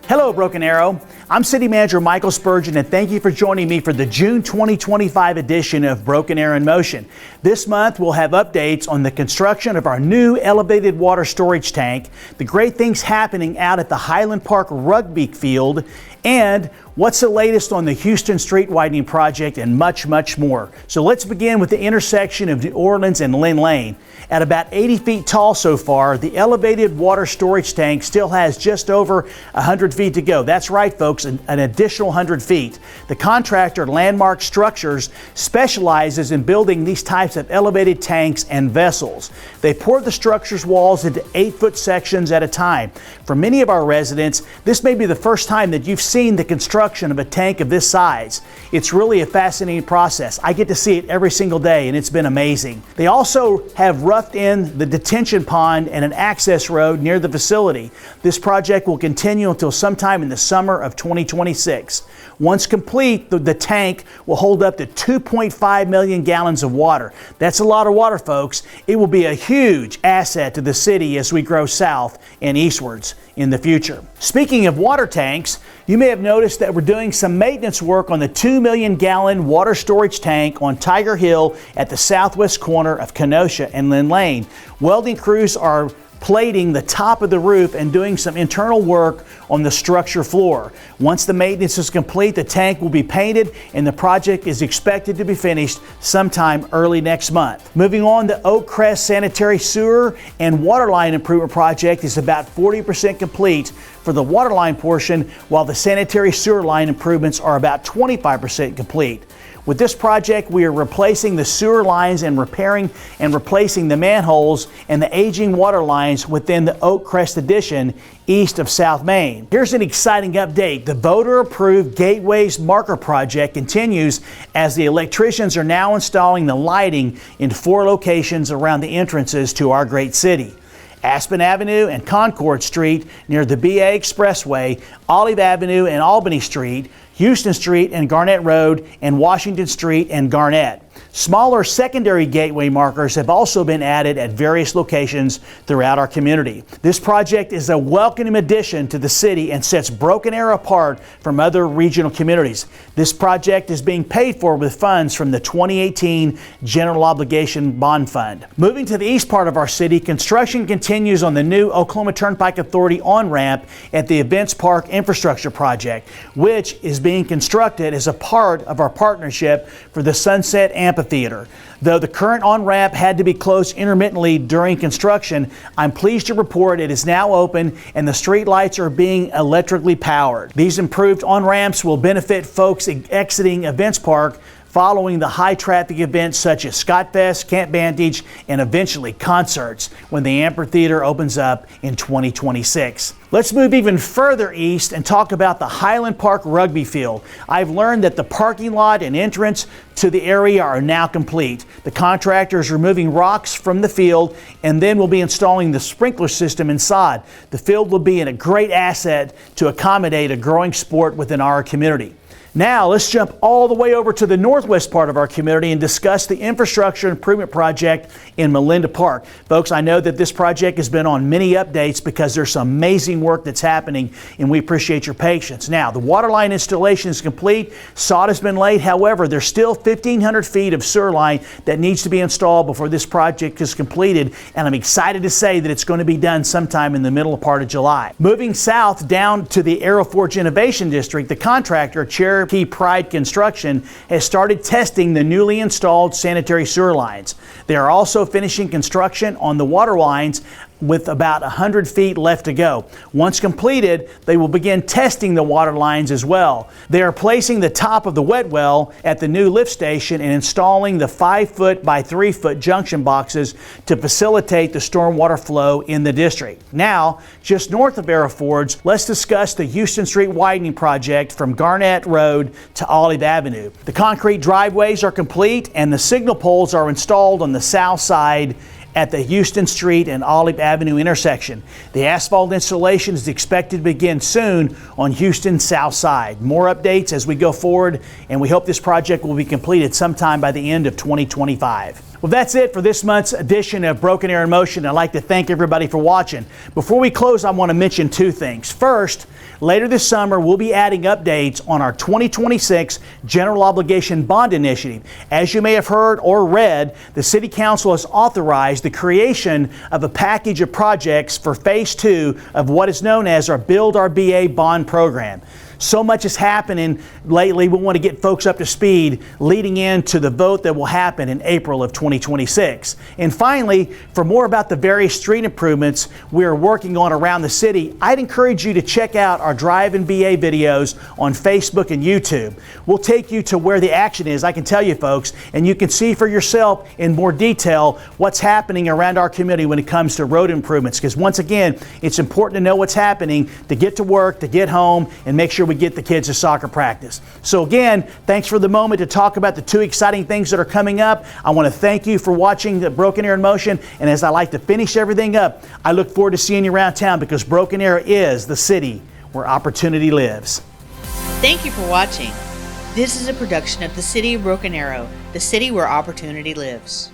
Hello, Broken Arrow. I'm City Manager Michael Spurgeon, and thank you for joining me for the June 2025 edition of Broken Arrow in Motion. This month, we'll have updates on the construction of our new elevated water storage tank, the great things happening out at the Highland Park rugby field, and what's the latest on the Houston Street Widening project, and much, much more. So let's begin with the intersection of New Orleans and Lynn Lane. At about 80 feet tall so far, the elevated water storage tank still has just over 100 feet to go. That's right, folks, an additional 100 feet. The contractor, Landmark Structures, specializes in building these types of elevated tanks and vessels. They pour the structure's walls into 8-foot sections at a time. For many of our residents, this may be the first time that you've seen the construction of a tank of this size. It's really a fascinating process. I get to see it every single day, and it's been amazing. They also have roughed in the detention pond and an access road near the facility. This project will continue until sometime in the summer of 2026. Once complete, the tank will hold up to 2.5 million gallons of water. That's a lot of water, folks. It will be a huge asset to the city as we grow south and eastwards in the future. Speaking of water tanks, you may have noticed that we're doing some maintenance work on the 2 million gallon water storage tank on Tiger Hill at the southwest corner of Kenosha and Lynn Lane. Welding crews are plating the top of the roof and doing some internal work on the structure floor. Once the maintenance is complete, the tank will be painted and the project is expected to be finished sometime early next month. Moving on, the Oakrest sanitary sewer and water line improvement project is about 40% complete for the water line portion, while the sanitary sewer line improvements are about 25% complete. With this project, we are replacing the sewer lines and repairing and replacing the manholes and the aging water lines within the Oakrest addition east of South Main. Here's an exciting update. The voter-approved Gateways Marker project continues as the electricians are now installing the lighting in 4 locations around the entrances to our great city: Aspen Avenue and Concord Street near the BA Expressway, Olive Avenue and Albany Street, Houston Street and Garnett Road, and Washington Street and Garnett. Smaller secondary gateway markers have also been added at various locations throughout our community. This project is a welcome addition to the city and sets Broken Arrow apart from other regional communities. This project is being paid for with funds from the 2018 General Obligation Bond Fund. Moving to the east part of our city, construction continues on the new Oklahoma Turnpike Authority on-ramp at the Events Park Infrastructure Project, which is being constructed as a part of our partnership for the Sunset Amphitheater. Though the current on-ramp had to be closed intermittently during construction, I'm pleased to report it is now open and the street lights are being electrically powered. These improved on-ramps will benefit folks exiting Events Park following the high traffic events such as Scott Fest, Camp Vantage, and eventually concerts when the amphitheater opens up in 2026. Let's move even further east and talk about the Highland Park rugby field. I've learned that the parking lot and entrance to the area are now complete. The contractor is removing rocks from the field and then will be installing the sprinkler system inside. The field will be a great asset to accommodate a growing sport within our community. Now, let's jump all the way over to the northwest part of our community and discuss the infrastructure improvement project in Melinda Park. Folks, I know that this project has been on many updates because there's some amazing work that's happening, and we appreciate your patience. Now, the water line installation is complete. Sod has been laid. However, there's still 1,500 feet of sewer line that needs to be installed before this project is completed, and I'm excited to say that it's going to be done sometime in the middle part of July. Moving south down to the Aeroforge Innovation District, the contractor, Cherokee Pride Construction, has started testing the newly installed sanitary sewer lines. They are also finishing construction on the water lines with about 100 feet left to go. Once completed, they will begin testing the water lines as well. They are placing the top of the wet well at the new lift station and installing the 5-foot by 3-foot junction boxes to facilitate the stormwater flow in the district. Now, just north of Aeroforge, let's discuss the Houston Street Widening project from Garnett Road to Olive Avenue. The concrete driveways are complete and the signal poles are installed on the south side at the Houston Street and Olive Avenue intersection. The asphalt installation is expected to begin soon on Houston's south side. More updates as we go forward, and we hope this project will be completed sometime by the end of 2025. Well, that's it for this month's edition of Broken Arrow in Motion. I'd like to thank everybody for watching. Before we close, I want to mention two things. First, later this summer, we'll be adding updates on our 2026 General Obligation Bond Initiative. As you may have heard or read, the City Council has authorized the creation of a package of projects for Phase 2 of what is known as our Build Our BA bond program. So much is happening lately. We want to get folks up to speed leading into the vote that will happen in April of 2026. And finally, for more about the various street improvements we are working on around the city, I'd encourage you to check out our Drive and BA videos on Facebook and YouTube. We'll take you to where the action is, I can tell you folks, and you can see for yourself in more detail what's happening around our community when it comes to road improvements. Because once again, it's important to know what's happening to get to work, to get home, and make sure we get the kids to soccer practice. So again, thanks for the moment to talk about the two exciting things that are coming up. I want to thank you for watching the Broken Arrow in Motion, and as I like to finish everything up, I look forward to seeing you around town, because Broken Arrow is the city where opportunity lives. Thank you for watching. This is a production of the City of Broken Arrow, the city where opportunity lives.